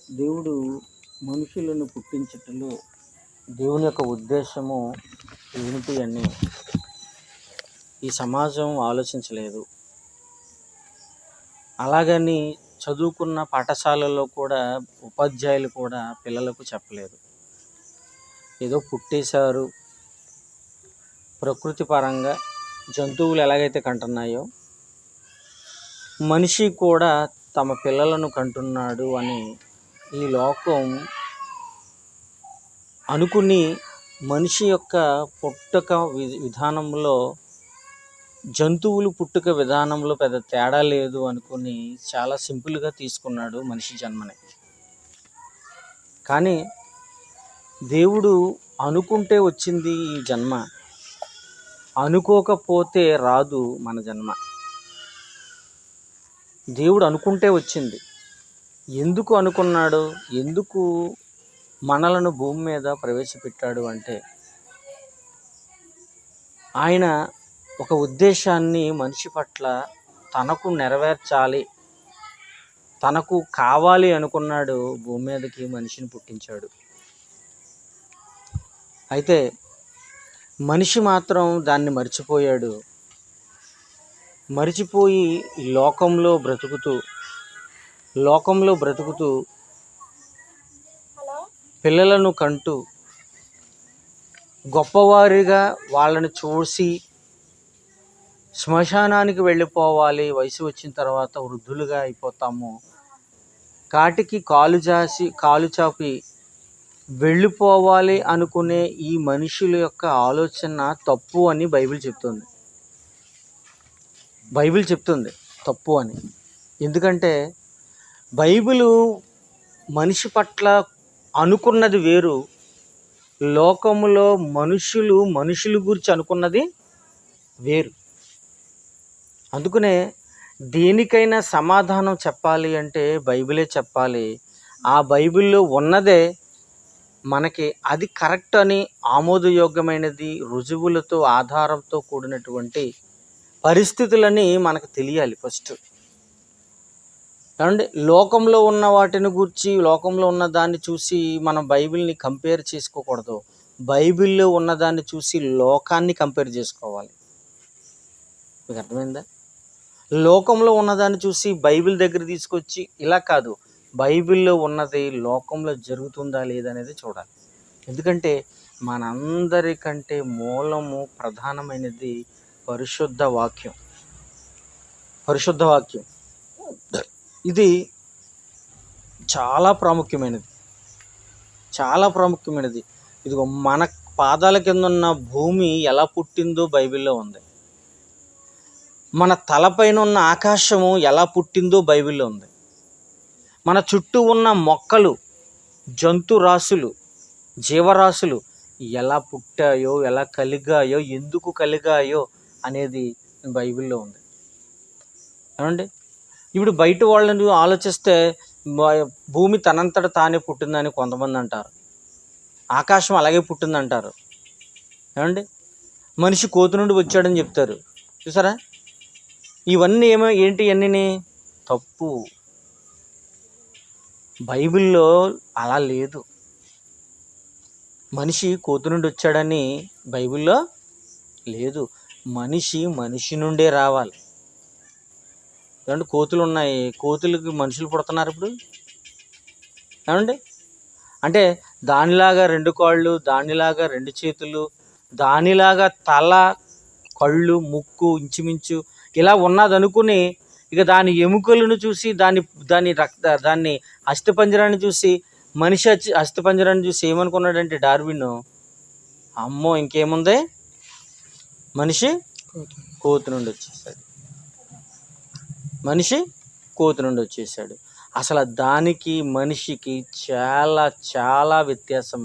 దేవుడు మనుషులను పుట్టించటంలో దేవుని యొక్క ఉద్దేశము ఏమిటి అని ఈ సమాజం ఆలోచించలేదు. అలాగని చదువుకున్న పాఠశాలల్లో కూడా ఉపాధ్యాయులు కూడా పిల్లలకు చెప్పలేదు. ఏదో పుట్టేశారు, ప్రకృతి పరంగా జంతువులు ఎలాగైతే కంటున్నాయో మనిషి కూడా తమ పిల్లలను కంటున్నాడు అని ఈ లోకం అనుకుని మనిషి యొక్క పుట్టుక విధానంలో జంతువులు పుట్టుక విధానంలో పెద్ద తేడా లేదు అనుకుని చాలా సింపుల్గా తీసుకున్నాడు మనిషి జన్మని. కానీ దేవుడు అనుకుంటే వచ్చింది ఈ జన్మ, అనుకోకపోతే రాదు మన జన్మ. దేవుడు అనుకుంటే వచ్చింది. ఎందుకు అనుకున్నాడు? ఎందుకు మనలను భూమి మీద ప్రవేశపెట్టాడు అంటే ఆయన ఒక ఉద్దేశాన్ని మనిషి పట్ల తనకు నెరవేర్చాలి, తనకు కావాలి అనుకున్నాడు. భూమి మీదకి మనిషిని పుట్టించాడు. అయితే మనిషి మాత్రం దాన్ని మర్చిపోయాడు. మరిచిపోయి లోకంలో బ్రతుకుతూ పిల్లలను కంటూ గొప్పవారిగా వాళ్ళని చూసి శ్మశానానికి వెళ్ళిపోవాలి, వయసు వచ్చిన తర్వాత వృద్ధులుగా అయిపోతాము, కాటికి కాలు చాపి వెళ్ళిపోవాలి అనుకునే ఈ మనుషుల యొక్క ఆలోచన తప్పు అని బైబిల్ చెప్తుంది తప్పు అని. ఎందుకంటే బైబిలు మనిషి పట్ల అనుకున్నది వేరు, లోకములో మనుషుల గురించి అనుకున్నది వేరు. అందుకనే దేనికైనా సమాధానం చెప్పాలి అంటే బైబిలే చెప్పాలి. ఆ బైబిల్లో ఉన్నదే మనకి అది కరెక్ట్ అని ఆమోదయోగ్యమైనది, రుజువులతో ఆధారంతో కూడినటువంటి పరిస్థితులని మనకు తెలియాలి ఫస్ట్. ఏమంటే లోకంలో ఉన్న వాటిని గురించి, లోకంలో ఉన్న దాన్ని చూసి మనం బైబిల్ని కంపేర్ చేసుకోకూడదు. బైబిల్లో ఉన్నదాన్ని చూసి లోకాన్ని కంపేర్ చేసుకోవాలి. మీకు అర్థమైందా? లోకంలో ఉన్నదాన్ని చూసి బైబిల్ దగ్గర తీసుకొచ్చి ఇలా కాదు, బైబిల్లో ఉన్నది లోకంలో జరుగుతుందా లేదనేది చూడాలి. ఎందుకంటే మనందరికంటే మూలము ప్రధానమైనది పరిశుద్ధ వాక్యం. ఇది చాలా ప్రాముఖ్యమైనది. ఇదిగో మన పాదాల కింద ఉన్న భూమి ఎలా పుట్టిందో బైబిల్లో ఉంది. మన తలపైన ఉన్న ఆకాశము ఎలా పుట్టిందో బైబిల్లో ఉంది. మన చుట్టూ ఉన్న మొక్కలు, జంతురాశులు, జీవరాశులు ఎలా పుట్టాయో, ఎలా కలిగాయో, ఎందుకు కలిగాయో అనేది బైబిల్లో ఉంది. ఏమండి ఇప్పుడు బయట వాళ్ళని ఆలోచిస్తే భూమి తనంతట తానే పుట్టిందని కొంతమంది అంటారు, ఆకాశం అలాగే పుట్టిందంటారు. ఏమండి మనిషి కోతి నుండి వచ్చాడని చెప్తారు. చూసారా? ఇవన్నీ ఏంటి అన్నీ తప్పు. బైబిల్లో అలా లేదు. మనిషి కోతి నుండి వచ్చాడని బైబిల్లో లేదు. మనిషి నుండే రావాలి. ఏమంటే కోతులు ఉన్నాయి, కోతులకి మనుషులు పుడుతున్నారు ఇప్పుడు. ఏమండి అంటే దానిలాగా 2 కాళ్ళు, దానిలాగా 2 చేతులు, దానిలాగా తల, కళ్ళు, ముక్కు ఇంచుమించు ఇలా ఉన్నదనుకుని ఇక దాని ఎముకలను చూసి దాన్ని అస్థిపంజరాన్ని చూసి మనిషి అస్థిపంజరాన్ని చూసి ఏమనుకున్నాడంటే డార్విన్, అమ్మో ఇంకేముంది, మనిషి కోతి నుండి వచ్చేసాడు. అసలు దానికి మనిషికి చాలా చాలా వ్యత్యాసం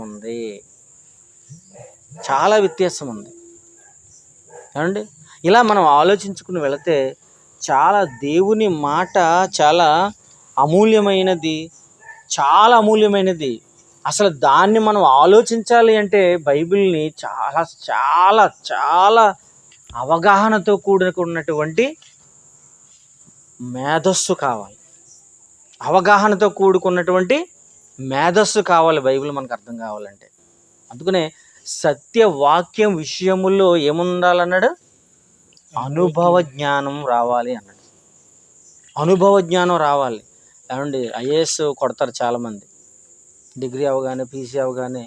ఉంది. ఏమండి ఇలా మనం ఆలోచించుకుని వెళితే చాలా దేవుని మాట చాలా అమూల్యమైనది. అసలు దాన్ని మనం ఆలోచించాలి అంటే బైబిల్ని చాలా చాలా చాలా అవగాహనతో కూడుకున్నటువంటి మేధస్సు కావాలి, అవగాహనతో కూడుకున్నటువంటి మేధస్సు కావాలి బైబిల్ మనకు అర్థం కావాలంటే. అందుకనే సత్యవాక్యం విషయముల్లో ఏముండాలన్నాడు? అనుభవ జ్ఞానం రావాలి అన్నాడు. అనుభవ జ్ఞానం రావాలి. ఏమండి, ఐఏఎస్ కొడతారు చాలామంది. డిగ్రీ అవగానే, పీసీ అవగానే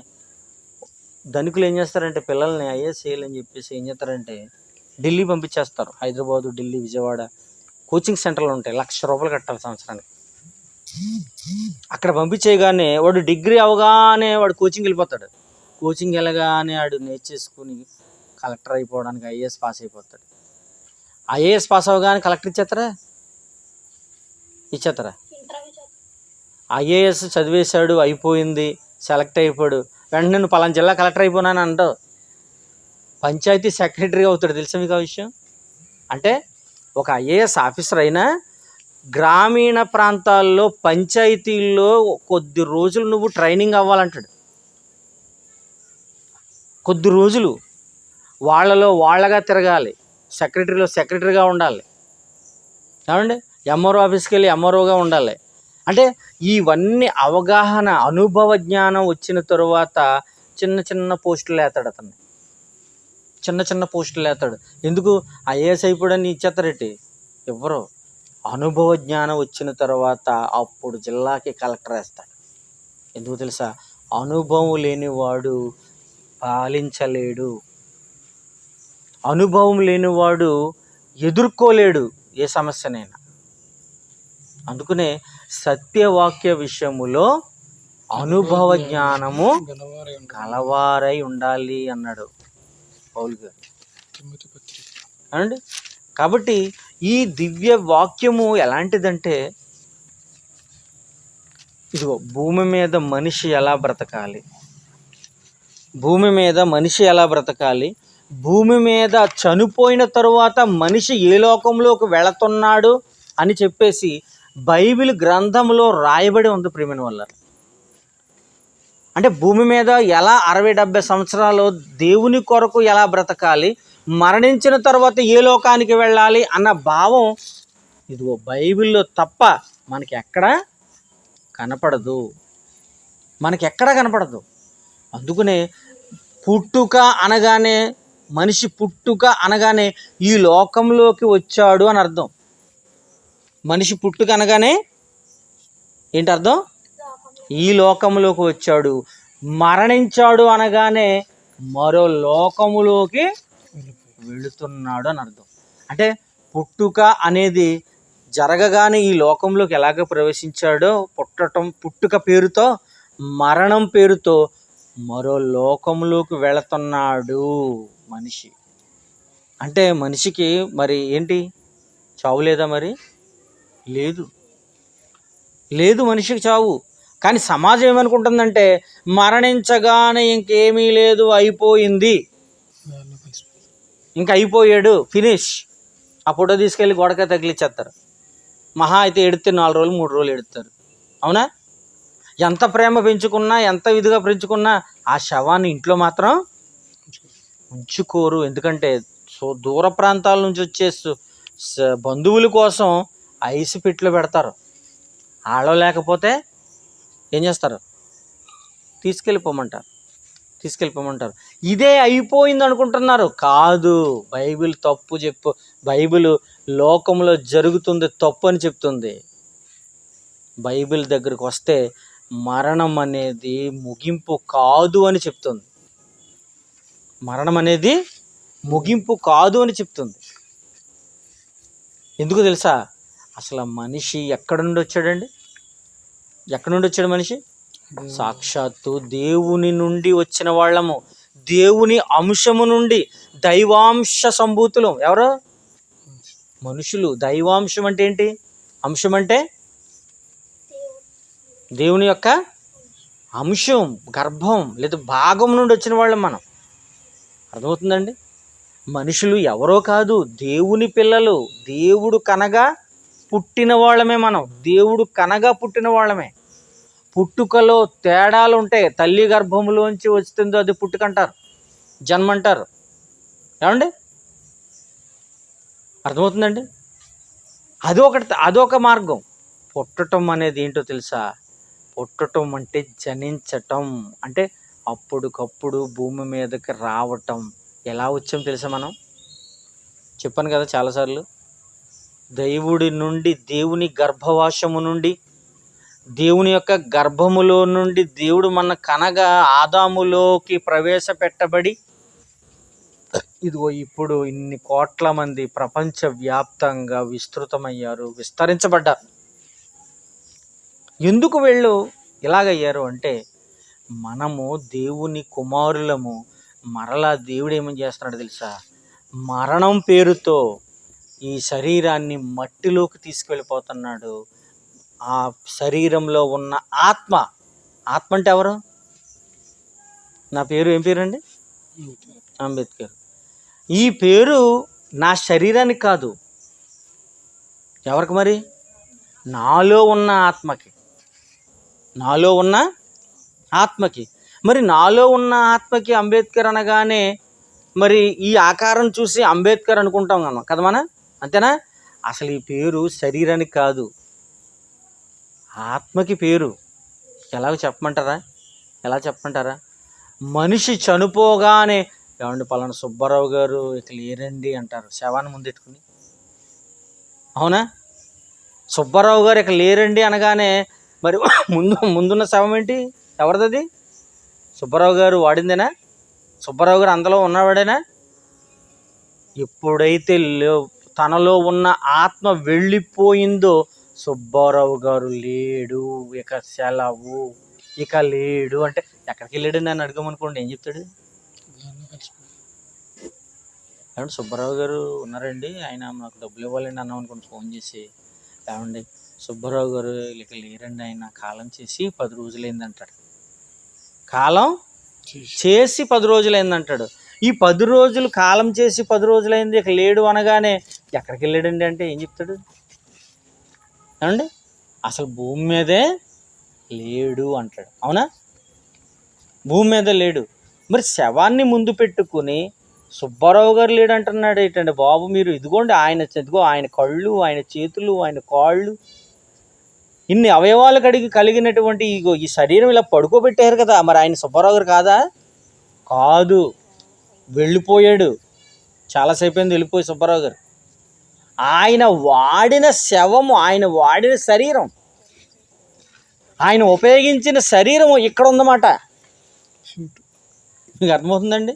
ధనికులు ఏం చేస్తారంటే పిల్లల్ని ఐఏఎస్ చేయాలని చెప్పేసి ఏం చేస్తారంటే ఢిల్లీ పంపించేస్తారు. హైదరాబాదు, ఢిల్లీ, విజయవాడ కోచింగ్ సెంటర్లు ఉంటాయి. ₹1,00,000 కట్టాలి సంవత్సరానికి. అక్కడ పంపించేయగానే వాడు డిగ్రీ అవగానే వాడు కోచింగ్ వెళ్ళిపోతాడు. కోచింగ్ వెళ్ళగానే వాడు నేర్చేసుకుని కలెక్టర్ అయిపోవడానికి ఐఏఎస్ పాస్ అయిపోతాడు. ఐఏఎస్ పాస్ అవగానే కలెక్టర్ ఇచ్చేస్తారా? ఐఏఎస్ చదివేశాడు, అయిపోయింది, సెలెక్ట్ అయిపోయాడు, వెంటనే నువ్వు పలానా జిల్లా కలెక్టర్ అయిపోయినాను అంటావు. పంచాయతీ సెక్రటరీ అవుతాడు. తెలుసా మీకు ఆ విషయం? అంటే ఒక ఐఏఎస్ ఆఫీసర్ అయినా గ్రామీణ ప్రాంతాల్లో పంచాయతీల్లో కొద్ది రోజులు నువ్వు ట్రైనింగ్ అవ్వాలంటాడు. కొద్ది రోజులు వాళ్ళలో వాళ్ళగా తిరగాలి, సెక్రటరీలో సెక్రటరీగా ఉండాలి, ఏమండి, ఎంఆర్ఓ ఆఫీస్కి వెళ్ళి ఎంఆర్ఓగా ఉండాలి. అంటే ఇవన్నీ అవగాహన, అనుభవ జ్ఞానం వచ్చిన తరువాత చిన్న చిన్న పోస్టులు వేస్తాడు అతన్ని. చిన్న చిన్న పోస్టులు వేస్తాడు. ఎందుకు? ఐఏఎస్ అయిపోయాడని ఇచ్చేస్తారేంటి? ఎవరు? అనుభవ జ్ఞానం వచ్చిన తర్వాత అప్పుడు జిల్లాకి కలెక్టర్ వేస్తాడు. ఎందుకు తెలుసా? అనుభవం లేనివాడు పాలించలేడు. అనుభవం లేనివాడు ఎదుర్కోలేడు ఏ సమస్యనైనా. అందుకనే సత్యవాక్య విషయములో అనుభవ జ్ఞానము కలవారై ఉండాలి అన్నాడు పౌలు గారు. అండి, కాబట్టి ఈ దివ్య వాక్యము ఎలాంటిదంటే, ఇదిగో భూమి మీద మనిషి ఎలా బ్రతకాలి, భూమి మీద మనిషి ఎలా బ్రతకాలి, భూమి మీద చనిపోయిన తరువాత మనిషి ఏ లోకంలోకి వెళుతున్నాడు అని చెప్పేసి బైబిల్ గ్రంథంలో రాయబడి ఉంది ప్రియమైన వల్ల. అంటే భూమి మీద ఎలా 60-70 సంవత్సరాలు దేవుని కొరకు ఎలా బ్రతకాలి, మరణించిన తర్వాత ఏ లోకానికి వెళ్ళాలి అన్న భావం ఇదిగో బైబిల్లో తప్ప మనకి ఎక్కడ కనపడదు. అందుకనే పుట్టుక అనగానే, మనిషి పుట్టుక అనగానే ఈ లోకంలోకి వచ్చాడు అని అర్థం. మనిషి పుట్టుక అనగానే ఏంటి అర్థం? ఈ లోకంలోకి వచ్చాడు. మరణించాడు అనగానే మరో లోకములోకి వెళుతున్నాడు అని అర్థం. అంటే పుట్టుక అనేది జరగగానే ఈ లోకంలోకి ఎలాగ ప్రవేశించాడో, పుట్టుక పేరుతో, మరణం పేరుతో మరో లోకంలోకి వెళుతున్నాడు మనిషి. అంటే మనిషికి మరి ఏంటి, చావు లేదా? మరి లేదు మనిషికి చావు. కానీ సమాజం ఏమనుకుంటుందంటే మరణించగానే ఇంకేమీ లేదు, అయిపోయింది, ఇంకా అయిపోయాడు, ఫినిష్. ఆ ఫోటో తీసుకెళ్ళి గోడకే తగిలిచ్చేస్తారు. మహా అయితే ఎడితే 4 రోజులు 3 రోజులు ఎడుతారు. అవునా? ఎంత ప్రేమ పెంచుకున్నా, ఎంత విధిగా పెంచుకున్నా ఆ శవాన్ని ఇంట్లో మాత్రం ఉంచుకోరు. ఎందుకంటే దూర ప్రాంతాల నుంచి వచ్చే బంధువుల కోసం ఐసు పెట్టులో పెడతారు. ఆడో లేకపోతే ఏం చేస్తారు? తీసుకెళ్ళిపోమంటారు. ఇదే అయిపోయింది అనుకుంటున్నారు. కాదు, బైబిల్ తప్పు బైబిల్ లోకంలో జరుగుతుంది తప్పు అని చెప్తుంది. బైబిల్ దగ్గరికి వస్తే మరణం అనేది ముగింపు కాదు అని చెప్తుంది. ఎందుకు తెలుసా? అసలు మనిషి ఎక్కడి నుండి వచ్చాడండి? మనిషి సాక్షాత్తు దేవుని నుండి వచ్చిన వాళ్ళము, దేవుని అంశము నుండి, దైవాంశ సంభూతులు. ఎవరు? మనుషులు. దైవాంశం అంటే ఏంటి? అంశం అంటే దేవుని యొక్క అంశం, గర్భం లేదా భాగం నుండి వచ్చిన వాళ్ళం మనం. అర్థమవుతుందండి? మనుషులు ఎవరో కాదు, దేవుని పిల్లలు. దేవుడు కనగా పుట్టిన వాళ్ళమే మనం. పుట్టుకలో తేడాలు ఉంటాయి. తల్లి గర్భంలోంచి వస్తుందో అది పుట్టుకంటారు, జన్మంటారు. ఏమండి? అర్థమవుతుందండి? అదొక మార్గం. పుట్టడం అనేది ఏంటో తెలుసా? పుట్టటం అంటే జనించటం, అంటే అప్పుడుకప్పుడు భూమి మీదకి రావటం. ఎలా వచ్చాం తెలుసా? మనం చెప్పాను కదా చాలాసార్లు, దేవుడి నుండి, దేవుని గర్భవాసము నుండి, దేవుని యొక్క గర్భములో నుండి దేవుడు మన కనగా ఆదాములోకి ప్రవేశపెట్టబడి, ఇదిగో ఇప్పుడు ఇన్ని కోట్ల మంది ప్రపంచవ్యాప్తంగా విస్తృతమయ్యారు, విస్తరించబడ్డారు. ఎందుకు వీళ్ళు ఇలాగయ్యారు అంటే, మనము దేవుని కుమారులము. మరలా దేవుడు ఏమని చేస్తున్నాడు తెలుసా? మరణం పేరుతో ఈ శరీరాన్ని మట్టిలోకి తీసుకెళ్ళిపోతున్నాడు. ఆ శరీరంలో ఉన్న ఆత్మ అంటే ఎవరు? నా పేరు ఏం పేరండి? అంబేద్కర్. ఈ పేరు నా శరీరానికి కాదు, ఎవరికి మరి? నాలో ఉన్న ఆత్మకి. నాలో ఉన్న ఆత్మకి. మరి నాలో ఉన్న ఆత్మకి అంబేద్కర్ అనగానే మరి ఈ ఆకారం చూసి అంబేద్కర్ అనుకుంటాం కదా మనం, అంతేనా? అసలు ఈ పేరు శరీరానికి కాదు, ఆత్మకి పేరు. ఎలాగో చెప్పమంటారా? ఎలా చెప్పమంటారా? మనిషి చనిపోగానే ఏమండి పలానా సుబ్బారావు గారు ఇక లేరండి అంటారు, శవాన్ని ముందెట్టుకుని. అవునా? సుబ్బారావు గారు ఇక లేరండి అనగానే మరి ముందున్న శవం ఏంటి? ఎవరిది? సుబ్బారావు గారు వాడిందేనా? సుబ్బారావు గారు అందులో ఉన్నవాడేనా? ఎప్పుడైతే తనలో ఉన్న ఆత్మ వెళ్ళిపోయిందో, సుబ్బారావు గారు లేడు, ఇక సెలవు, ఇక లేడు అంటే ఎక్కడికి వెళ్ళాడు నన్ను అడగమనుకోండి, ఏం చెప్తాడు? ఏమంటే సుబ్బారావు గారు ఉన్నారండి, ఆయన నాకు డబ్బులు ఇవ్వాలండి అన్నాం అనుకోండి ఫోన్ చేసి, ఏమండి సుబ్బారావు గారు ఇక లేరండి, ఆయన కాలం చేసి 10 రోజులైంది అంటాడు. కాలం చేసి 10 రోజులైంది అంటాడు. ఈ 10 రోజులు కాలం చేసి 10 రోజులైంది ఇక లేడు అనగానే ఎక్కడికి వెళ్ళాడండి అంటే ఏం చెప్తాడు? ఏమండి అసలు భూమి మీదే లేడు అంటాడు. అవునా? భూమి మీద లేడు. మరి శవాన్ని ముందు పెట్టుకుని సుబ్బారావు గారు లేడు అంటున్నాడు ఏంటండి బాబు మీరు? ఇదిగోండి ఆయన, ఇదిగో ఆయన కళ్ళు, ఆయన చేతులు, ఆయన కాళ్ళు, ఇన్ని అవయవాలు కలిగినటువంటి ఈ శరీరం ఇలా పడుకోబెట్టారు కదా, మరి ఆయన సుబ్బారావు గారు కాదా? కాదు, వెళ్ళిపోయాడు. చాలాసేపు అయింది వెళ్ళిపోయి సుబ్బారావు గారు. ఆయన వాడిన శవము, ఆయన వాడిన శరీరం, ఆయన ఉపయోగించిన శరీరం ఇక్కడ ఉందన్నమాట. మీకు అర్థమవుతుందండి?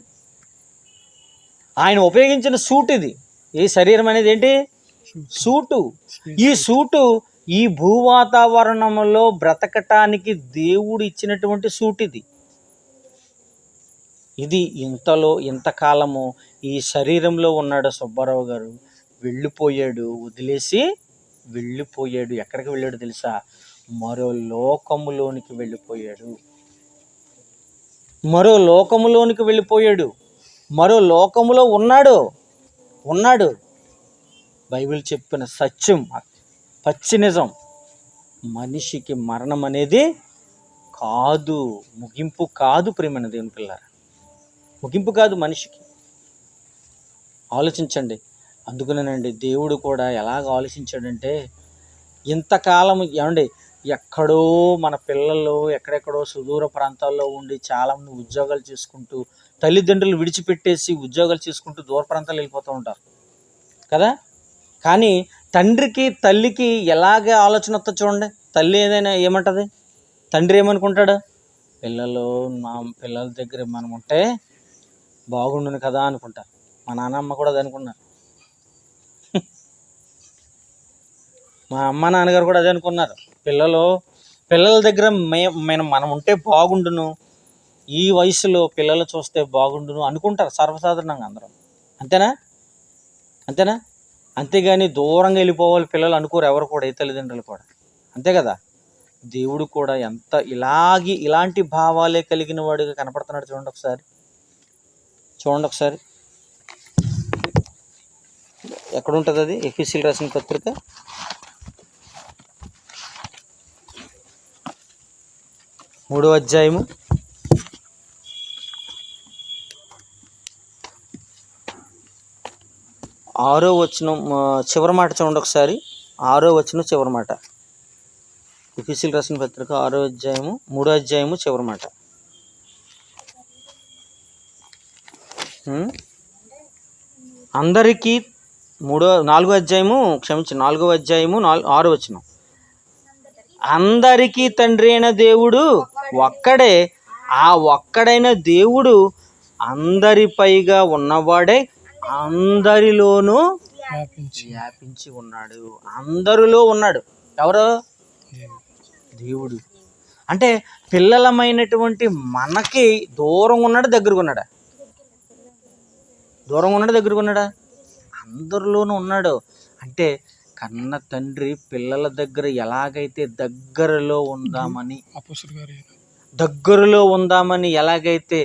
ఆయన ఉపయోగించిన సూట్ ఇది. ఈ శరీరం అనేది ఏంటి? సూటు. ఈ సూటు ఈ భూవాతావరణంలో బ్రతకటానికి దేవుడు ఇచ్చినటువంటి సూట్ ఇది. ఇది ఇంతకాలము ఈ శరీరంలో ఉన్నాడు సుబ్బారావు గారు. వెళ్ళిపోయాడు, వదిలేసి వెళ్ళిపోయాడు. ఎక్కడికి వెళ్ళాడు తెలుసా? మరో లోకములోనికి వెళ్ళిపోయాడు. మరో లోకములోనికి వెళ్ళిపోయాడు. మరో లోకములో ఉన్నాడు. బైబిల్ చెప్పిన సత్యం, పచ్చి నిజం. మనిషికి మరణం అనేది కాదు, ముగింపు కాదు. ప్రియమైన దేవుని పిల్లారా, ముగింపు కాదు మనిషికి. ఆలోచించండి. అందుకనేనండి దేవుడు కూడా ఎలాగ ఆలోచించాడంటే, ఇంతకాలం ఏమండి ఎక్కడో మన పిల్లలు ఎక్కడెక్కడో సుదూర ప్రాంతాల్లో ఉండి చాలామంది ఉద్యోగాలు చేసుకుంటూ, తల్లిదండ్రులు విడిచిపెట్టేసి ఉద్యోగాలు చేసుకుంటూ దూర ప్రాంతాలు వెళ్ళిపోతూ ఉంటారు కదా. కానీ తండ్రికి తల్లికి ఎలాగే ఆలోచన వస్తుంది చూడండి. తల్లి ఏదైనా ఏమంటుంది, తండ్రి ఏమనుకుంటాడు? మా పిల్లల దగ్గర మనం ఉంటే బాగుండును కదా అనుకుంటారు. మా నాన్నమ్మ కూడా అది అనుకున్నారు, మా అమ్మ నాన్నగారు కూడా అదే అనుకున్నారు. పిల్లల దగ్గర మనం ఉంటే బాగుండును, ఈ వయసులో పిల్లలు చూస్తే బాగుండును అనుకుంటారు సర్వసాధారణంగా అందరం. అంతేనా? అంతేగాని దూరంగా వెళ్ళిపోవాలి పిల్లలు అనుకోరు ఎవరు కూడా, ఏ తల్లిదండ్రులు కూడా. అంతే కదా. దేవుడు కూడా ఇలాంటి భావాలే కలిగిన వాడిగా కనపడుతున్నాడు. చూడండి ఒకసారి ఎక్కడ ఉంటుంది అది? ఎఫెసీయులకు రాసిన పత్రిక 3వ అధ్యాయము 6వ వచనం చివరి మాట చూడండి ఒకసారి. 6వ వచనం చివరి మాట. ఎఫెసీయులకు రాసిన పత్రిక 6వ అధ్యాయము 3వ అధ్యాయము చివరి మాట. అందరికీ 4వ అధ్యాయము 4వ అధ్యాయము 6వ వచనం. అందరికీ తండ్రి అయిన దేవుడు ఒక్కడే. ఆ ఒక్కడైన దేవుడు అందరిపైగా ఉన్నవాడే అందరిలోనూ వ్యాపించి ఉన్నాడు. అందరిలో ఉన్నాడు. ఎవరు? దేవుడు. అంటే పిల్లలమైనటువంటి మనకి దూరంగా ఉన్నాడు, దగ్గరగా ఉన్నాడా? దూరంగా ఉన్నాడా, దగ్గరగా ఉన్నాడా? అందరిలోనూ ఉన్నాడు. అంటే కన్న తండ్రి పిల్లల దగ్గర ఎలాగైతే దగ్గరలో ఉందామని ఎలాగైతే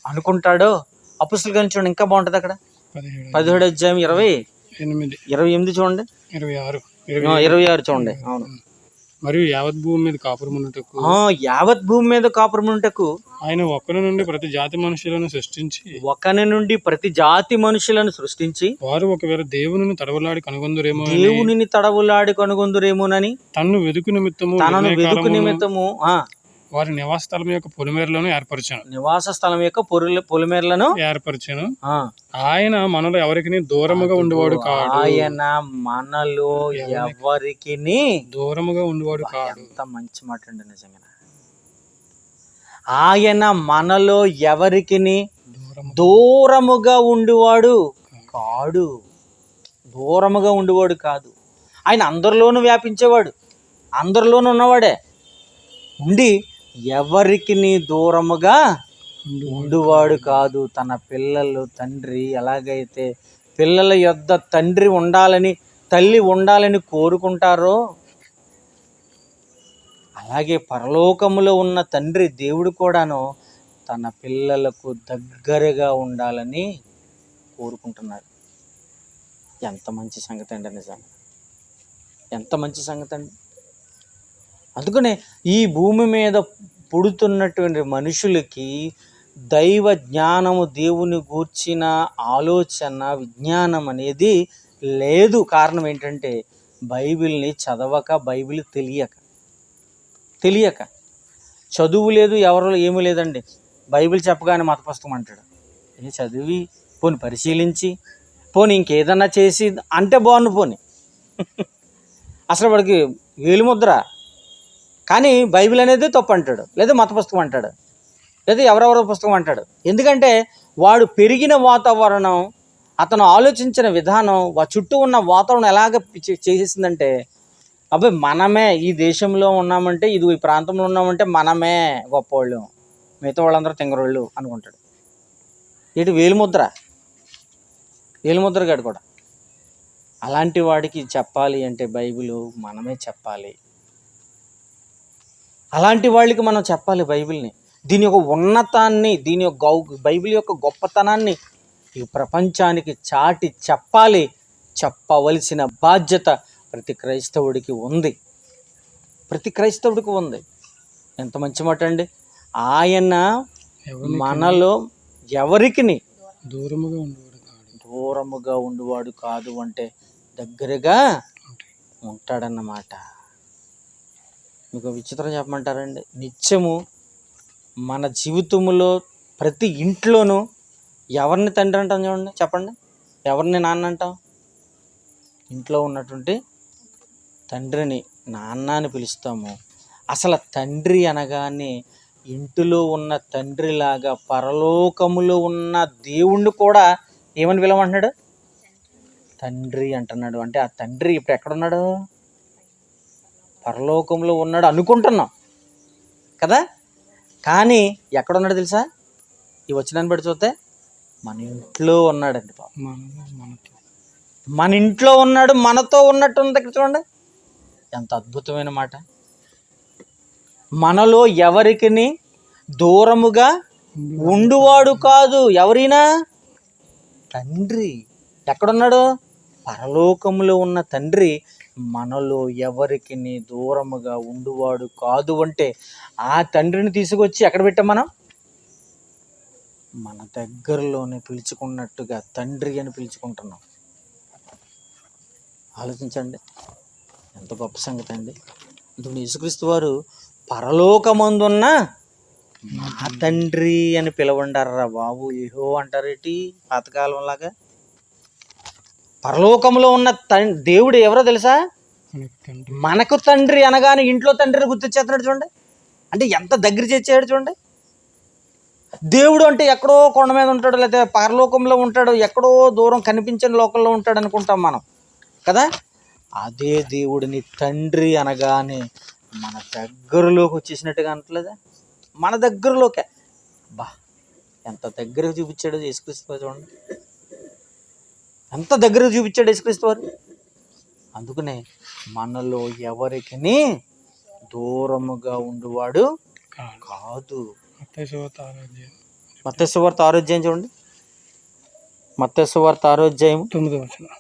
అనుకుంటాడో, అపొస్తలుల గారి చూడండి ఇంకా బాగుంటుంది అక్కడ 17వ అధ్యాయం 28 చూడండి, 26 చూడండి. అవును. మరియు యావత్ భూమి మీద కాపురమున్నటకు ఆయన ఒకని నుండి ప్రతి జాతి మనుషులను సృష్టించి వారు ఒకవేళ దేవునిని తడవులాడి కనుగొందురేమోనని తనను వెదుకు నిమిత్తము వారి నివాస స్థలం యొక్క పొలిమేరలను ఏర్పరచాను. ఆయన మనలో ఎవరికి దూరముగా ఉండేవాడు కాడు. ఎంత మంచి మాట అండి నిజంగా. ఆయన మనలో ఎవరికి దూరముగా ఉండేవాడు కాడు. ఆయన అందరిలోనూ వ్యాపించేవాడు, అందరిలోనూ ఉన్నవాడే. ఉండి ఎవరికి దూరముగా ఉండువాడు కాదు. తన పిల్లలు తండ్రి ఎలాగైతే పిల్లల యొద్ద తండ్రి ఉండాలని, తల్లి ఉండాలని కోరుకుంటారో, అలాగే పరలోకములో ఉన్న తండ్రి దేవుడు కూడాను తన పిల్లలకు దగ్గరగా ఉండాలని కోరుకుంటున్నాడు. ఎంత మంచి సంగతి అండి నిజంగా, ఎంత మంచి సంగతి అండి. అందుకనే ఈ భూమి మీద పుడుతున్నటువంటి మనుషులకి దైవ జ్ఞానము, దేవుని గూర్చిన ఆలోచన, విజ్ఞానం అనేది లేదు. కారణం ఏంటంటే బైబిల్ని చదవక, బైబిల్ తెలియక. చదువు లేదు, ఎవరు ఏమీ లేదండి. బైబిల్ చెప్పగానే మత పుస్తకం అంటాడు. చదివి పోని పరిశీలించి పోని ఇంకేదన్నా చేసి అంటే బాగుండు. పోని అసలు వాడికి వేలిముద్ర. కానీ బైబిల్ అనేది తప్పు అంటాడు, లేదా మత పుస్తకం అంటాడు, లేదా ఎవరెవరో పుస్తకం అంటాడు. ఎందుకంటే వాడు పెరిగిన వాతావరణం, అతను ఆలోచించిన విధానం, చుట్టూ ఉన్న వాతావరణం ఎలాగ చేసేసిందంటే, అబ్బాయి మనమే ఈ దేశంలో ఉన్నామంటే, ఈ ప్రాంతంలో ఉన్నామంటే మనమే గొప్పవాళ్ళు, మిగతా వాళ్ళందరూ తింగరోళ్ళు అనుకుంటాడు. ఇటు వేలిముద్రగాడు కూడా. అలాంటి వాడికి చెప్పాలి అంటే బైబిల్ మనమే చెప్పాలి. అలాంటి వాళ్ళకి మనం చెప్పాలి బైబిల్ని, దీని యొక్క ఉన్నతాన్ని, దీని యొక్క బైబిల్ యొక్క గొప్పతనాన్ని ఈ ప్రపంచానికి చాటి చెప్పాలి. చెప్పవలసిన బాధ్యత ప్రతి క్రైస్తవుడికి ఉంది. ఎంత మంచి మాట అండి. ఆయన మనలో ఎవరికి దూరముగా ఉండేవాడు కాదు, అంటే దగ్గరగా ఉంటాడన్నమాట. మీకు విచిత్రం చెప్పమంటారండి, నిత్యము మన జీవితంలో ప్రతి ఇంట్లోనూ ఎవరిని తండ్రి అంటాం చూడండి, చెప్పండి. ఎవరిని నాన్న అంటాం? ఇంట్లో ఉన్నటువంటి తండ్రిని నాన్న అని పిలుస్తాము. అసలు తండ్రి అనగానే ఇంటిలో ఉన్న తండ్రిలాగా పరలోకములో ఉన్న దేవుణ్ణి కూడా ఏమని పిలవమంటున్నాడు? తండ్రి అంటున్నాడు. అంటే ఆ తండ్రి ఇప్పుడు ఎక్కడున్నాడు? పరలోకంలో ఉన్నాడు అనుకుంటున్నాం కదా, కానీ ఎక్కడున్నాడు తెలుసా? ఈ వచనాన్ని బట్టి చూస్తే మన ఇంట్లో ఉన్నాడండి. మన ఇంట్లో ఉన్నాడు, మనతో ఉన్నట్టు ఉంది. ఇక్కడ చూడండి ఎంత అద్భుతమైన మాట. మనలో ఎవరికి దూరముగా ఉండువాడు కాదు. ఎవరైనా తండ్రి ఎక్కడున్నాడు? పరలోకములో ఉన్న తండ్రి మనలో ఎవరికి దూరముగా ఉండువాడు కాదు. అంటే ఆ తండ్రిని తీసుకొచ్చి ఎక్కడ పెట్టాం? మనం మన దగ్గరలోనే పిలుచుకున్నట్టుగా తండ్రి అని పిలుచుకుంటున్నాం. ఆలోచించండి, ఎంత గొప్ప సంగతి అండి. అందుకని యేసుక్రీస్తు వారు పరలోకమందున్న మా తండ్రి అని పిలవండారా బాబు. ఏహో అంటారేటి పాతకాలంలాగా? పరలోకంలో ఉన్న దేవుడు ఎవరో తెలుసా? మనకు తండ్రి అనగానే ఇంట్లో తండ్రిని గుర్తొచ్చేస్తున్నాడు చూడండి. అంటే ఎంత దగ్గర చేర్చాడు చూడండి. దేవుడు అంటే ఎక్కడో కొండ మీద ఉంటాడు, లేకపోతే పరలోకంలో ఉంటాడు, ఎక్కడో దూరం కనిపించని లోకంలో ఉంటాడు అనుకుంటాం మనం కదా. అదే దేవుడిని తండ్రి అనగానే మన దగ్గరలోకి వచ్చేసినట్టుగా అనట్లేదా? మన దగ్గరలోకే. బా, ఎంత దగ్గరకు చూపించాడు యేసుక్రీస్తు వారు చూడండి. ఎంత దగ్గరకు చూపించాడు యేసుక్రీస్తు వారు. అందుకనే మనలో ఎవరికి దూరముగా ఉండువాడు కాదు. మత్తయి సువార్త 6వ అధ్యాయం చూడండి. మత్తయి సువార్త 6వ అధ్యాయం 9వ వచనం.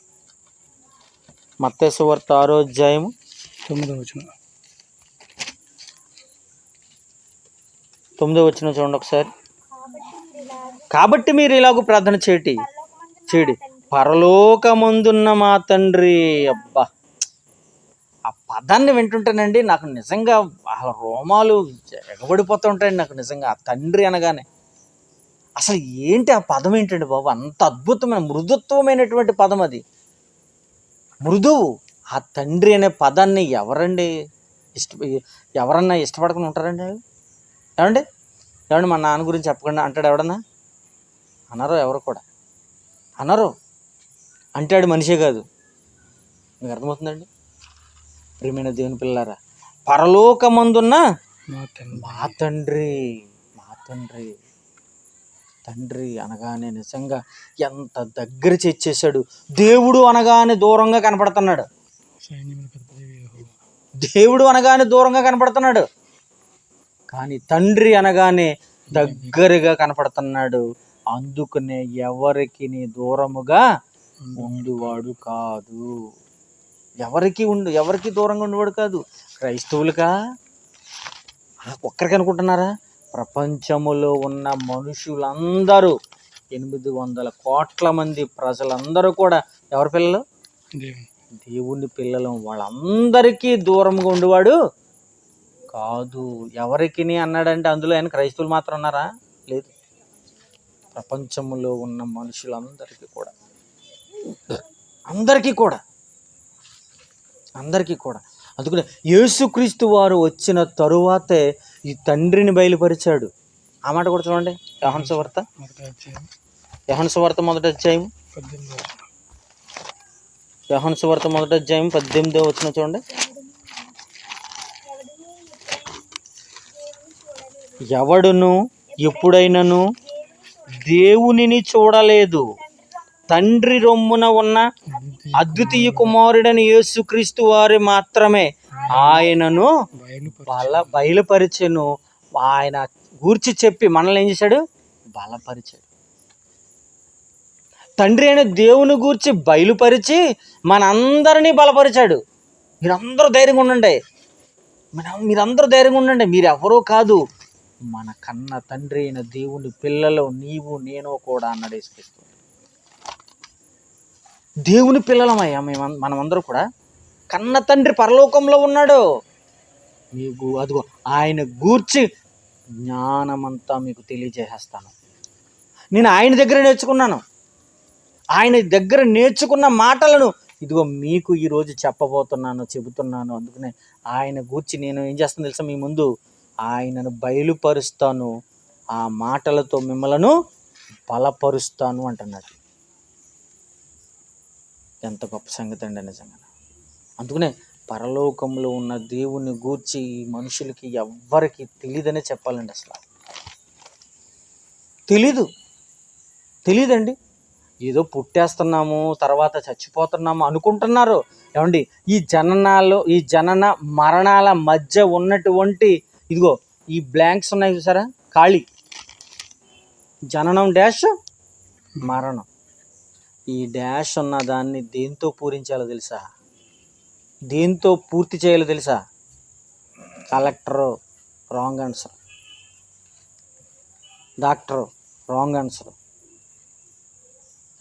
మత్తయి సువార్త 6వ అధ్యాయం 9వ వచనం. 9వ వచనం చూడండి ఒకసారి. కాబట్టి మీరు ఇలాగూ ప్రార్థన చేయడి, పరలోకమందున్న మా తండ్రి. అబ్బా, ఆ పదాన్ని వింటుంటేనండి నాకు నిజంగా ఆ రోమాలు ఎగబడిపోతూ ఉంటాయండి. నాకు నిజంగా ఆ తండ్రి అనగానే అసలు ఏంటి ఆ పదం ఏంటండి బాబు? అంత అద్భుతమైన మృదుత్వమైనటువంటి పదం అది. మృదువు. ఆ తండ్రి అనే పదాన్ని ఎవరన్నా ఇష్టపడకుండా ఉంటారండి? ఏమండి మా నాన్న గురించి చెప్పకుండా అంటాడు ఎవడన్నా? అనరు. ఎవరు కూడా అనరు. అంటాడు మనిషే కాదు. మీకు అర్థమవుతుందండి? ప్రియమైన దేవుని పిల్లారా, పరలోకమందున్న మా తండ్రి. తండ్రి అనగానే నిజంగా ఎంత దగ్గర చేసేసాడు. దేవుడు అనగానే దూరంగా కనపడుతున్నాడు. కానీ తండ్రి అనగానే దగ్గరగా కనపడుతున్నాడు. అందుకనే ఎవరికి దూరముగా ఉండువాడు కాదు. ఎవరికి దూరంగా ఉండేవాడు కాదు. క్రైస్తవులుగా ఒక్కరికి అనుకుంటున్నారా? ప్రపంచములో ఉన్న మనుషులందరూ 800 కోట్ల మంది ప్రజలందరూ కూడా ఎవరి పిల్లలు? దేవుని పిల్లలు. వాళ్ళందరికీ దూరంగా ఉండేవాడు కాదు. ఎవరికి అన్నాడంటే అందులో ఆయన క్రైస్తవులు మాత్రం ఉన్నారా? లేదు. ప్రపంచంలో ఉన్న మనుషులందరికీ కూడా, అందరికీ కూడా. అందుకనే యేసుక్రీస్తు వారు వచ్చిన తరువాతే ఈ తండ్రిని బయలుపరిచాడు. ఆ మాట కూడా చూడండి. యోహాను సువార్త 1వ అధ్యాయం 18వ వచనం చూడండి. ఎవడును ఎప్పుడైనను దేవునిని చూడలేదు, తండ్రి రొమ్మున ఉన్న అద్వితీయ కుమారుడని యేసుక్రీస్తు వారు మాత్రమే ఆయనను బయలుపరిచెను. ఆయన గూర్చి చెప్పి మనల్ని ఏం చేశాడు? బలపరిచాడు. తండ్రి అయిన దేవుని గూర్చి బయలుపరిచి మనందరినీ బలపరిచాడు. మీరందరూ ధైర్యంగా ఉండండి, మీరెవరో కాదు, మన కన్న తండ్రి అయిన దేవుని పిల్లలు నీవు నేను కూడా అన్నాడు యేసుక్రీస్తు. దేవుని పిల్లలమయ్యా మనమందరూ కూడా. కన్న తండ్రి పరలోకంలో ఉన్నాడు. మీకు అదిగో ఆయన గూర్చి జ్ఞానమంతా మీకు తెలియజేస్తాను. నేను ఆయన దగ్గర నేర్చుకున్నాను. ఆయన దగ్గర నేర్చుకున్న మాటలను ఇదిగో మీకు ఈరోజు చెబుతున్నాను. అందుకనే ఆయన గూర్చి నేను ఏం చేస్తాను తెలుసా? మీ ముందు ఆయనను బయలుపరుస్తాను, ఆ మాటలతో మిమ్మలను బలపరుస్తాను అంటున్నాడు. ఎంత గొప్ప సంగతి అండి నిజంగా. అందుకనే పరలోకంలో ఉన్న దేవుని గూర్చి మనుషులకి ఎవ్వరికి తెలియదనే చెప్పాలండి. అసలు తెలీదండి. ఏదో పుట్టేస్తున్నాము, తర్వాత చచ్చిపోతున్నాము అనుకుంటున్నారు. ఏమండి, ఈ జనన మరణాల మధ్య ఉన్నటువంటి ఇదిగో ఈ బ్లాంక్స్ ఉన్నాయి చూసారా? ఖాళీ. జననం డాష్ మరణం. ఈ డాష్ ఉన్న దాన్ని దేంతో పూరించాలో తెలుసా? దేంతో పూర్తి చేయాలో తెలుసా? Collector wrong answer, doctor wrong answer,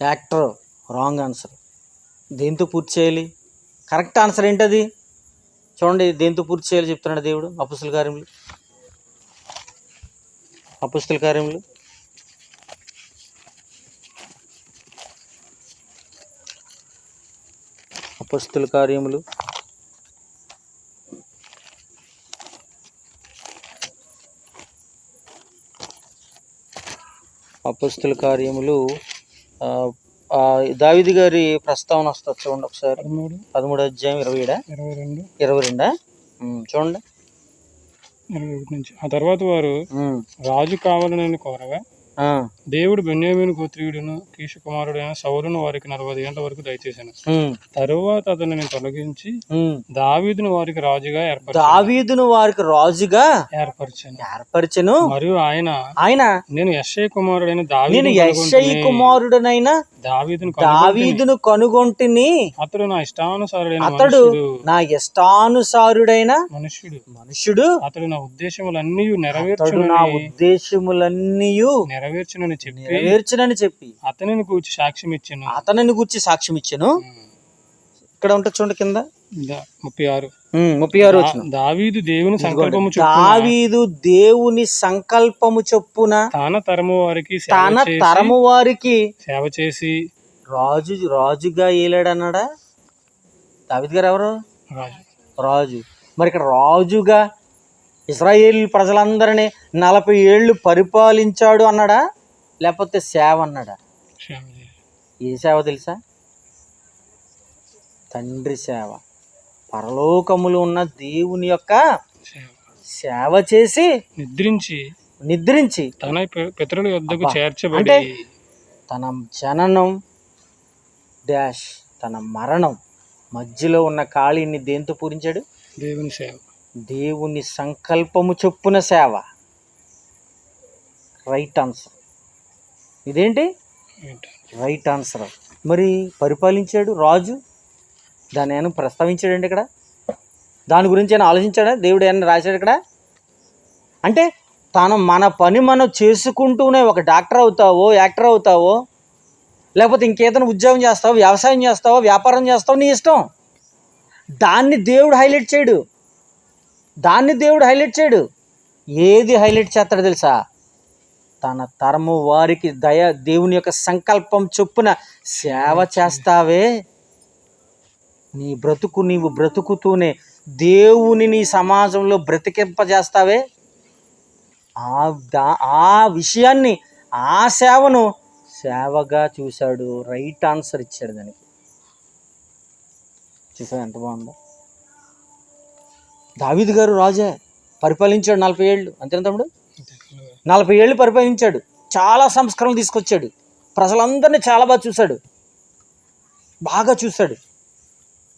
actor wrong answer. దేంతో పూర్తి చేయాలి? కరెక్ట్ ఆన్సర్ ఏంటది? చూడండి దేంతో పూర్తి చేయాలో చెప్తున్నాడు దేవుడు. అపొస్తలుల కార్యములు అపొస్తలుల కార్యములు అపొస్తలుల కార్యములు 'దావీదు గారి ప్రస్తావన వస్తుంది చూడండి ఒకసారి. 13వ అధ్యాయం 22 చూడండి. 21 నుంచి. ఆ తర్వాత వారు రాజు కావాలని కోరగా దేవుడు బెన్యామీను గోత్రీయుడును కీషు కుమారుడైన సౌలును వారికి 40 ఏళ్ల వరకు దయచేశాను. తరువాత అతనిని తొలగించి దావీదును వారికి రాజుగా ఏర్పరిచాను. మరియు ఆయన నేను యెష్షయి కుమారుడైన దావీదును కనుగొంటిని. అతడు నా ఇష్టానుసారుడైన మనుష్యుడు. అతడు నా ఉద్దేశములన్నీ నెరవేర్చునని చెప్పి అతనిని గూర్చి సాక్ష్యం ఇచ్చాను. ఇక్కడ ఉంటుంది చూడండి కింద 36 దావీదు దేవుని సంకల్పము చొప్పున తన తరము వారికి సేవ చేసి రాజుగా ఏలాడన్నాడా. దావీదు గారు ఎవరు? రాజు. మరి ఇక్కడ రాజుగా ఇశ్రాయేలు ప్రజలందరినీ 40 ఏళ్ళు పరిపాలించాడు అన్నాడా, లేకపోతే సేవ అన్నాడా? ఏ సేవ తెలుసా? తండ్రి సేవ. పరలోకములు ఉన్న దేవుని యొక్క సేవ చేసి నిద్రించి తన పితరుల యొద్దకు చేర్చబడి తన జననం డాష్ తన మరణం మధ్యలో ఉన్న ఖాళీని దేంతో పూరించాడు? దేవుని సంకల్పము చొప్పున సేవ. Right answer. ఇదేంటి రైట్ ఆన్సర్. మరి పరిపాలించాడు రాజు, దాన్ని ఏమైనా ప్రస్తావించాడండి ఇక్కడ? దాని గురించి ఏమైనా ఆలోచించాడా? దేవుడు ఏమైనా రాశాడు ఇక్కడ? అంటే మన పని మనం చేసుకుంటూనే ఒక డాక్టర్ అవుతావో, యాక్టర్ అవుతావో, లేకపోతే ఇంకేదైనా ఉద్యోగం చేస్తావో, వ్యవసాయం చేస్తావో, వ్యాపారం చేస్తావో, నీ ఇష్టం. దాన్ని దేవుడు హైలైట్ చేయడు. ఏది హైలైట్ చేస్తాడో తెలుసా? తన తరము వారికి దేవుని యొక్క సంకల్పం చొప్పున సేవ చేస్తావే, నీ బ్రతుకు నీవు బ్రతుకుతూనే దేవుని నీ సమాజంలో బ్రతికింపజేస్తావే, ఆ విషయాన్ని, ఆ సేవగా చూశాడు. రైట్ ఆన్సర్ ఇచ్చాడు దానికి. చూసావు ఎంత బాగుందో? దావీదు గారు రాజే, పరిపాలించాడు 40 ఏళ్ళు. అంతేనా తమ్ముడు? 40 ఏళ్ళు పరిపాలించాడు. చాలా సంస్కరణలు తీసుకొచ్చాడు. ప్రజలందరినీ చాలా బాగా చూశాడు.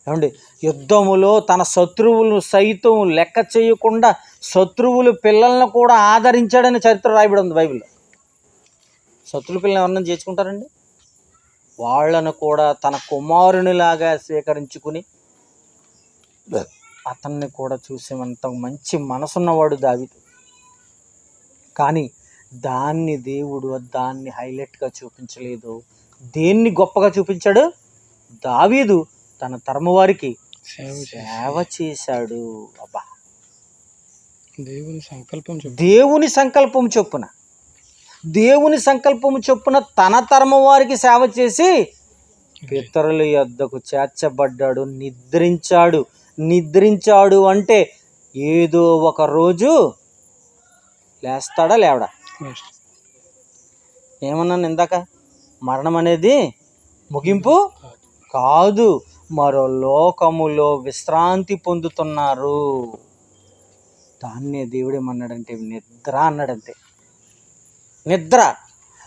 ఏమండి, యుద్ధములో తన శత్రువులను సైతం లెక్క చేయకుండా శత్రువుల పిల్లలను కూడా ఆదరించాడని చరిత్ర రాయబడి ఉంది బైబిల్లో. శత్రువుల పిల్లలు ఎవరన్నా చేర్చుకుంటారండి? వాళ్ళను కూడా తన కుమారునిలాగా స్వీకరించుకుని అతన్ని కూడా చూసేంత మంచి మనసున్నవాడు దావీదు. కానీ దేవుడు దాన్ని హైలైట్గా చూపించలేదు. దేన్ని గొప్పగా చూపించాడు? దావీదు తన తరము వారికి సేవ చేశాడు. అబ్బా, దేవుని సంకల్పము చొప్పున తన తరము వారికి సేవ చేసి పితరుల యొద్దకు చేర్చబడ్డాడు. నిద్రించాడు అంటే ఏదో ఒక రోజు లేస్తాడా, లేవడా? ఏమన్నాను ఇందాక? మరణం అనేది ముగింపు కాదు, మరో లోకములో విశ్రాంతి పొందుతున్నారు. దాన్నే దేవుడేమన్నాడంటే నిద్ర అన్నాడంతే. నిద్ర.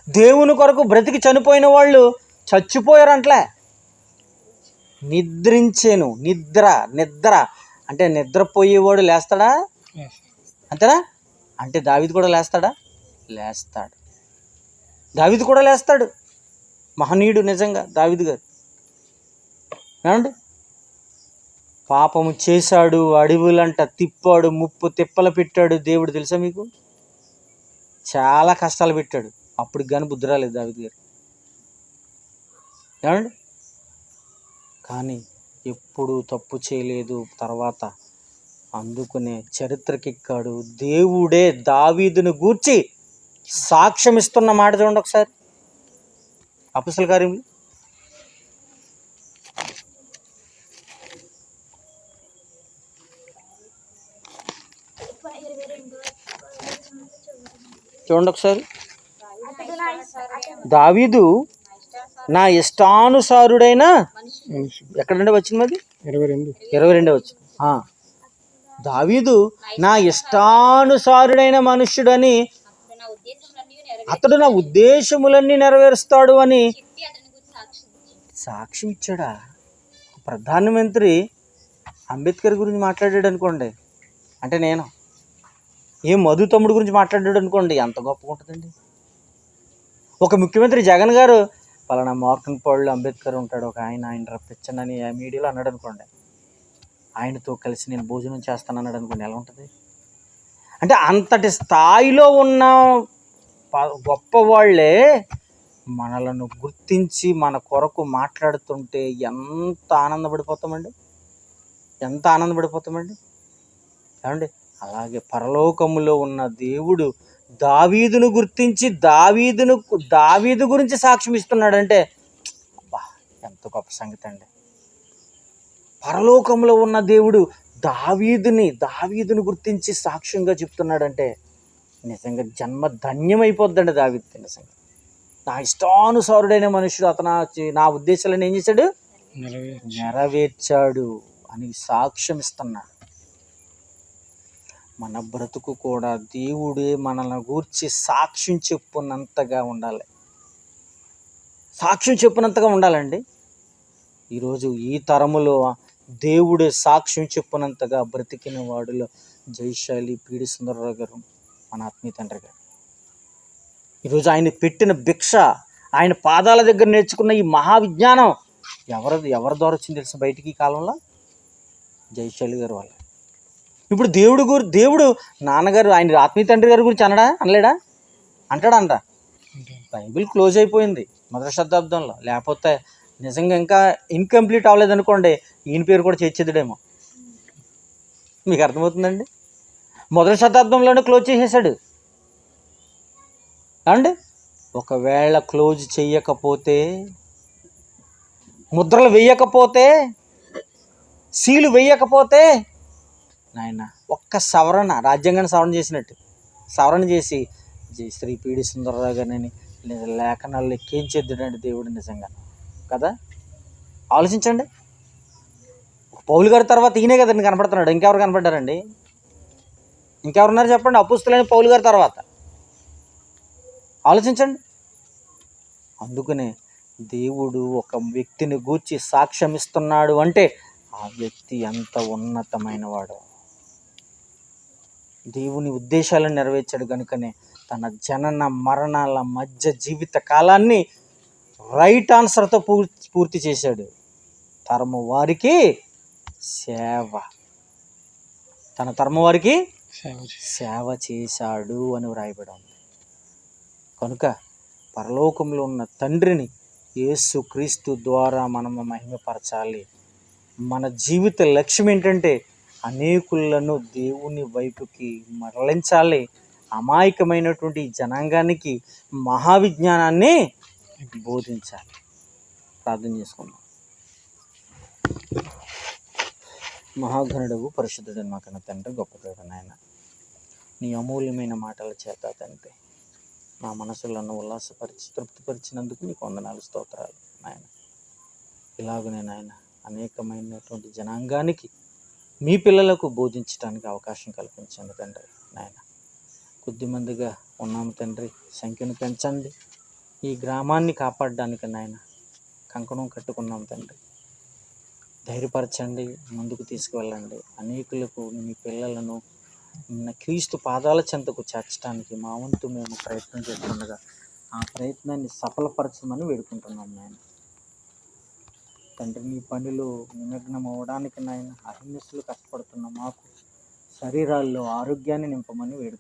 దేవుని కొరకు బ్రతికి చనిపోయిన వాళ్ళు చచ్చిపోయారంట్లే. నిద్రించేను. నిద్ర అంటే నిద్రపోయేవాడు లేస్తాడా? అంతేనా? అంటే దావీదు కూడా లేస్తాడా? లేస్తాడు. దావీదు కూడా లేస్తాడు. మహనీయుడు నిజంగా దావీదు గారు. ఏమండి, పాపము చేశాడు, అడవులంట తిప్పాడు, ముప్పు తిప్పలు పెట్టాడు దేవుడు. తెలుసా మీకు? చాలా కష్టాలు పెట్టాడు. అప్పుడు కానీ బుద్ధి రాలేదు దావీదు గారు. ఏమండి, కానీ ఎప్పుడు తప్పు చేయలేదు. తర్వాత అందుకునే చరిత్రకెక్కాడు. దేవుడే దావీదును గూర్చి సాక్ష్యం ఇస్తున్న మాట చూడండి ఒకసారి. అపొస్తలుల కార్యములు చూడండి ఒకసారి. దావీదు నా ఇష్టానుసారుడైన, ఎక్కడంటే వచ్చింది అది 22 వచ్చింది. దావీదు నా ఇష్టానుసారుడైన మనుష్యుడని, అతడు నా ఉద్దేశములన్నీ నెరవేరుస్తాడు అని సాక్ష్యం ఇచ్చాడా? ప్రధానమంత్రి అంబేద్కర్ గురించి మాట్లాడాడు అనుకోండి, అంటే నేను మధు తమ్ముడు గురించి మాట్లాడాడు అనుకోండి, ఎంత గొప్పగా ఉంటుందండి. ఒక ముఖ్యమంత్రి జగన్ గారు పలానా మార్కంపాడులో అంబేద్కర్ ఉంటాడు, ఒక ఆయన రప్పించండి అని మీడియాలో అన్నాడు అనుకోండి, ఆయనతో కలిసి నేను భోజనం చేస్తాను అన్నాడు అనుకోండి, ఎలా ఉంటుంది? అంటే అంతటి స్థాయిలో ఉన్న గొప్ప వాళ్ళే మనలను గుర్తించి మన కొరకు మాట్లాడుతుంటే ఎంత ఆనందపడిపోతామండి, ఎంత ఆనందపడిపోతామండి ఏమండి. అలాగే పరలోకములో ఉన్న దేవుడు దావీదును గుర్తించి దావీదు గురించి సాక్ష్యం ఇస్తున్నాడంటే అబ్బా, ఎంత గొప్ప సంగతి అండి. పరలోకంలో ఉన్న దేవుడు దావీదుని గుర్తించి సాక్ష్యంగా చెప్తున్నాడంటే నిజంగా జన్మ ధన్యమైపోద్దండి దావీదు. నిజంగా నా ఇష్టానుసారుడైన మనుషుడు, అతను నా ఉద్దేశాలను ఏం చేశాడు? నెరవేర్చాడు అని సాక్ష్యం ఇస్తున్నాడు. మన బ్రతుకు కూడా దేవుడే మనల్ని గూర్చి సాక్ష్యం చెప్పునంతగా ఉండాలి, సాక్ష్యం చెప్పినంతగా ఉండాలండి. ఈరోజు ఈ తరములో దేవుడే సాక్ష్యం చెప్పినంతగా బ్రతికిన వాడిలో జయశాలి పీడి సుందరరావు గారు, మన ఆత్మీయ తండ్రి గారు. ఈరోజు ఆయన పెట్టిన భిక్ష, ఆయన పాదాల దగ్గర నేర్చుకున్న ఈ మహావిజ్ఞానం ఎవరి ద్వారా వచ్చింది తెలుసు బయటికి ఈ కాలంలో? జయశాలి గారు వల్ల. ఇప్పుడు దేవుడు నాన్నగారు, ఆయన ఆత్మీయ తండ్రి గారి గురించి అనలేడా? అంటాడంట. బైబిల్ క్లోజ్ అయిపోయింది 1వ శతాబ్దంలో. లేకపోతే నిజంగా ఇంకా ఇన్కంప్లీట్ అవ్వలేదు అనుకోండి, ఈయన పేరు కూడా చేర్చేద్దేమో. మీకు అర్థమవుతుందండి? 1వ శతాబ్దంలోనే క్లోజ్ చేసేసాడు అండి. ఒకవేళ క్లోజ్ చెయ్యకపోతే, ముద్రలు వేయకపోతే, సీలు వేయకపోతే, నాయన ఒక్క సవరణ, రాజ్యాంగాన్ని సవరణ చేసినట్టు సవరణ చేసి శ్రీ పీడి సుందరరావు గారిని లేఖనాలు ఎక్కించేద్దాడండి దేవుడు. నిజంగా కదా, ఆలోచించండి. పౌలు గారి తర్వాత ఈయనే కదండి కనపడుతున్నాడు. ఇంకెవరు కనపడ్డారండి? ఇంకెవరున్నారు చెప్పండి? అపుస్తలులైన పౌలు గారి తర్వాత ఆలోచించండి. అందుకనే దేవుడు ఒక వ్యక్తిని గూర్చి సాక్ష్యం ఇస్తున్నాడు అంటే ఆ వ్యక్తి ఎంత ఉన్నతమైన వాడు. దేవుని ఉద్దేశాలను నెరవేర్చాడు కనుకనే తన జనన మరణాల మధ్య జీవిత కాలాన్ని రైట్ ఆన్సర్తో పూర్తి చేశాడు. తరము వారికి సేవ, తన తరము వారికి సేవ చేశాడు అని వ్రాయబడి ఉంది. కనుక పరలోకంలో ఉన్న తండ్రిని యేసు క్రీస్తు ద్వారా మనము మహిమపరచాలి. మన జీవిత లక్ష్యం ఏంటంటే అనేకులను దేవుని వైపుకి మరలించాలి. అమాయకమైనటువంటి జనాంగానికి మహావిజ్ఞానాన్ని బోధించాలి. ప్రార్థన చేసుకుందాం. మహాగణుడవు పరిశుద్ధుడు మా కన్న తండ్రి, గొప్ప దేవుడు నాయన, నీ అమూల్యమైన మాటల చేత తండ్రి నా మనసులను ఉల్లాసపరిచి తృప్తిపరిచినందుకు నీకు వందనాలు, స్తోత్రాలు నాయన. ఇలాగనే నాయన అనేకమైనటువంటి జనాంగానికి మీ పిల్లలకు బోధించడానికి అవకాశం కల్పించండి తండ్రి నాయన. కొద్దిమందిగా ఉన్నాము తండ్రి, సంఖ్యను పెంచండి. ఈ గ్రామాన్ని కాపాడడానికి నాయన కంకణం కట్టుకున్నాం తండ్రి, ధైర్యపరచండి, ముందుకు తీసుకువెళ్ళండి. అనేకులకు మీ పిల్లలను క్రీస్తు పాదాల చెంతకు చేర్చడానికి మా వంతు మేము ప్రయత్నం చేస్తుండగా ఆ ప్రయత్నాన్ని సఫలపరచమని వేడుకుంటున్నాం నాయన. తండ్రి, నీ పనిలో నిమగ్నం అవ్వడానికి నాయన అహర్నిశలు కష్టపడుతున్న మాకు శరీరాల్లో ఆరోగ్యాన్ని నింపమని వేడుకుంటున్నాం.